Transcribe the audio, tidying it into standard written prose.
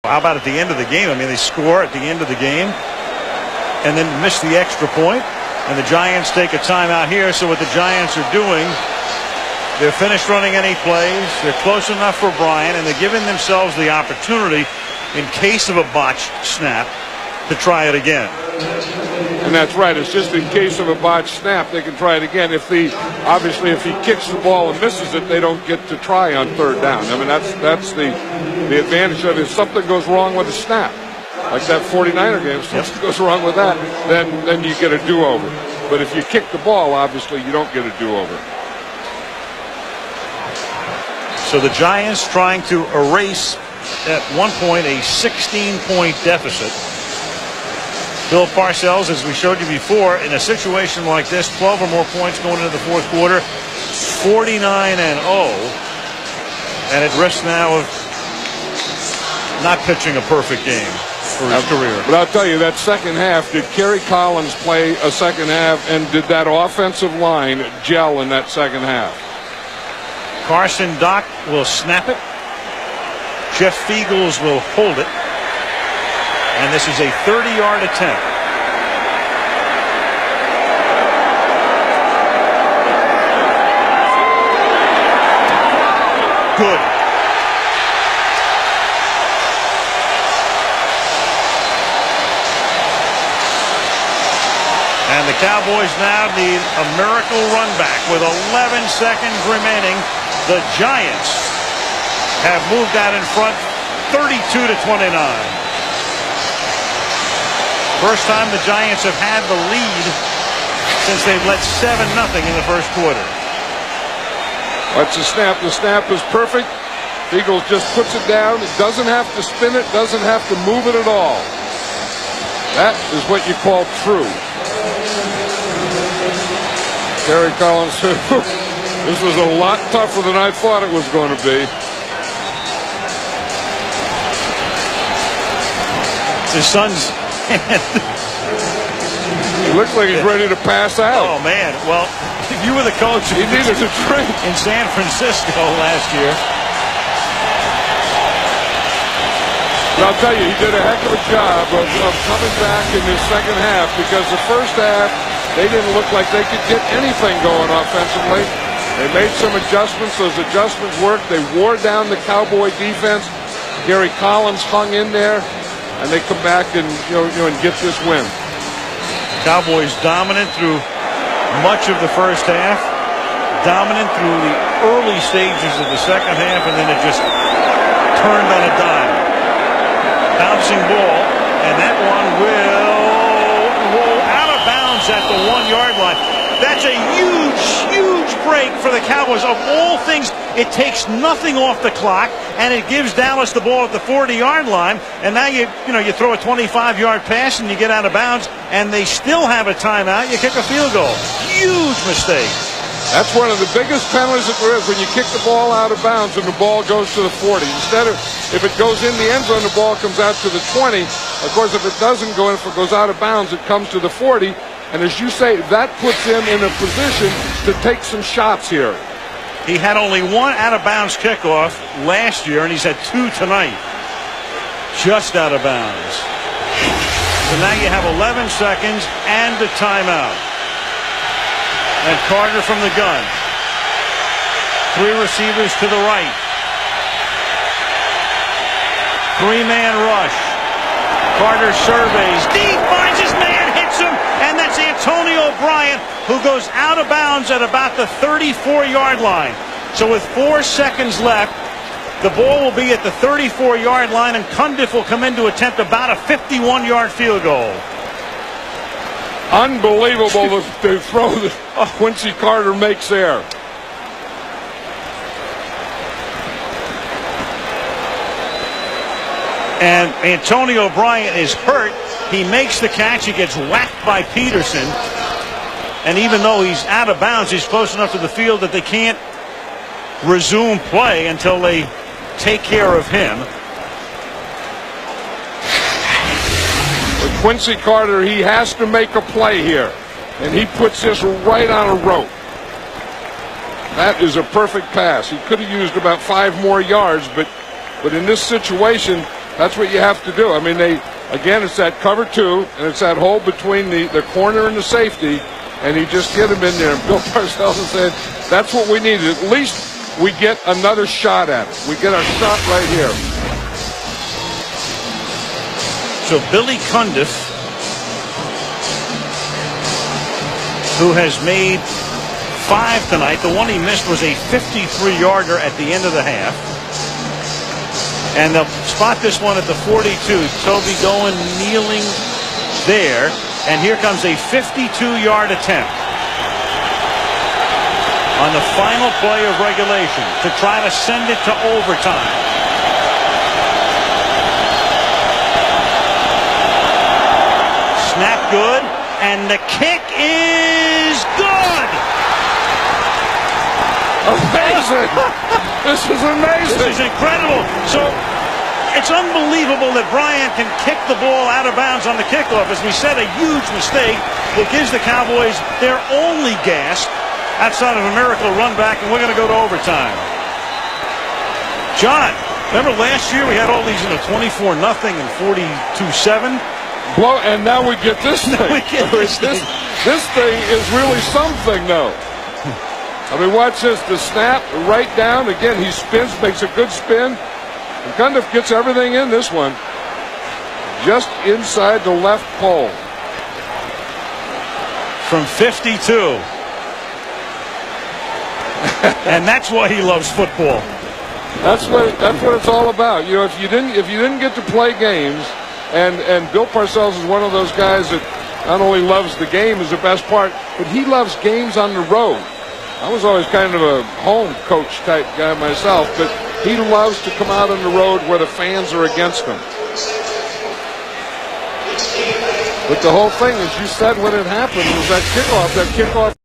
how about at the end of the game? I mean, they score at the end of the game and then miss the extra point, and the Giants take a timeout here. So what the Giants are doing, they're finished running any plays. They're close enough for Bryant, and they're giving themselves the opportunity, in case of a botched snap, to try it again. And that's right. It's just in case of a botched snap, they can try it again. Obviously, if he kicks the ball and misses it, they don't get to try on third down. I mean, that's the advantage of it. If something goes wrong with a snap, like that 49er game, if something goes wrong with that, then you get a do-over. But if you kick the ball, obviously, you don't get a do-over. So the Giants trying to erase, at one point, a 16-point deficit. Bill Parcells, as we showed you before, in a situation like this, 12 or more points going into the fourth quarter, 49-0, and at risk now of not pitching a perfect game for his career. But I'll tell you, that second half, did Kerry Collins play a second half, and did that offensive line gel in that second half? Carson Dock will snap it. Jeff Feagles will hold it. And this is a 30-yard attempt. Good. And the Cowboys now need a miracle run back with 11 seconds remaining. The Giants have moved out in front 32-29. First time the Giants have had the lead since they've led 7-0 in the first quarter. That's the snap. The snap is perfect. Eagles just puts it down. It doesn't have to spin it, doesn't have to move it at all. That is what you call true. Kerry Collins said, this was a lot tougher than I thought it was going to be. His son's he looks like he's ready to pass out. Oh, man. Well, if you were the coach, he needed a drink in San Francisco last year. But I'll tell you, he did a heck of a job of coming back in this second half, because the first half, they didn't look like they could get anything going offensively. They made some adjustments. Those adjustments worked. They wore down the Cowboy defense. Gary Collins hung in there, and they come back and and get this win. Cowboys dominant through much of the first half, dominant through the early stages of the second half, and then it just turned on a dime. Bouncing ball, and that one will roll out of bounds at the 1-yard line. That's a huge break for the Cowboys. Of all things, it takes nothing off the clock, and it gives Dallas the ball at the 40-yard line. And now you throw a 25-yard pass and you get out of bounds, and they still have a timeout. You kick a field goal. Huge mistake. That's one of the biggest penalties that there is, when you kick the ball out of bounds and the ball goes to the 40. Instead of, if it goes in the end zone, the ball comes out to the 20. Of course, if it doesn't go in, if it goes out of bounds, it comes to the 40. And as you say, that puts him in a position to take some shots here. He had only one out-of-bounds kickoff last year, and he's had 2 tonight. Just out of bounds. So now you have 11 seconds and a timeout. And Carter from the gun. 3 receivers to the right. 3-man rush. Carter surveys. Deep, finds his man, hits him, and that's Antonio Bryant, who goes out of bounds at about the 34-yard line. So with 4 seconds left, the ball will be at the 34-yard line, and Cundiff will come in to attempt about a 51-yard field goal. Unbelievable the throw that Quincy Carter makes there. And Antonio Bryant is hurt. He makes the catch. He gets whacked by Peterson. And even though he's out of bounds, he's close enough to the field that they can't resume play until they take care of him. With Quincy Carter, he has to make a play here. And he puts this right on a rope. That is a perfect pass. He could have used about 5 more yards, but in this situation, That's what you have to do. I mean, again, it's that cover 2, and it's that hole between the corner and the safety, and he just hit him in there. And Bill Parcells said, that's what we needed. At least we get another shot at it. We get our shot right here. So Billy Cundiff, who has made 5 tonight. The one he missed was a 53-yarder at the end of the half. And they'll spot this one at the 42. Toby going kneeling there. And here comes a 52-yard attempt on the final play of regulation to try to send it to overtime. Snap good, and the kick is good. Amazing. This is amazing. This is incredible. So it's unbelievable that Bryant can kick the ball out of bounds on the kickoff. As we said, a huge mistake that gives the Cowboys their only gasp outside of a miracle run back, and we're going to go to overtime. John, remember last year we had all these 24-0 and 42-7? And now we get this thing. This thing is really something, though. I mean, watch this. The snap right down. Again, he spins, makes a good spin. And Cundiff gets everything in this one. Just inside the left pole. From 52. And that's why he loves football. That's what it's all about. You know, if you didn't get to play games, and Bill Parcells is one of those guys that not only loves the game as the best part, but he loves games on the road. I was always kind of a home coach type guy myself, but he loves to come out on the road where the fans are against him. But the whole thing, as you said when it happened, was that kickoff.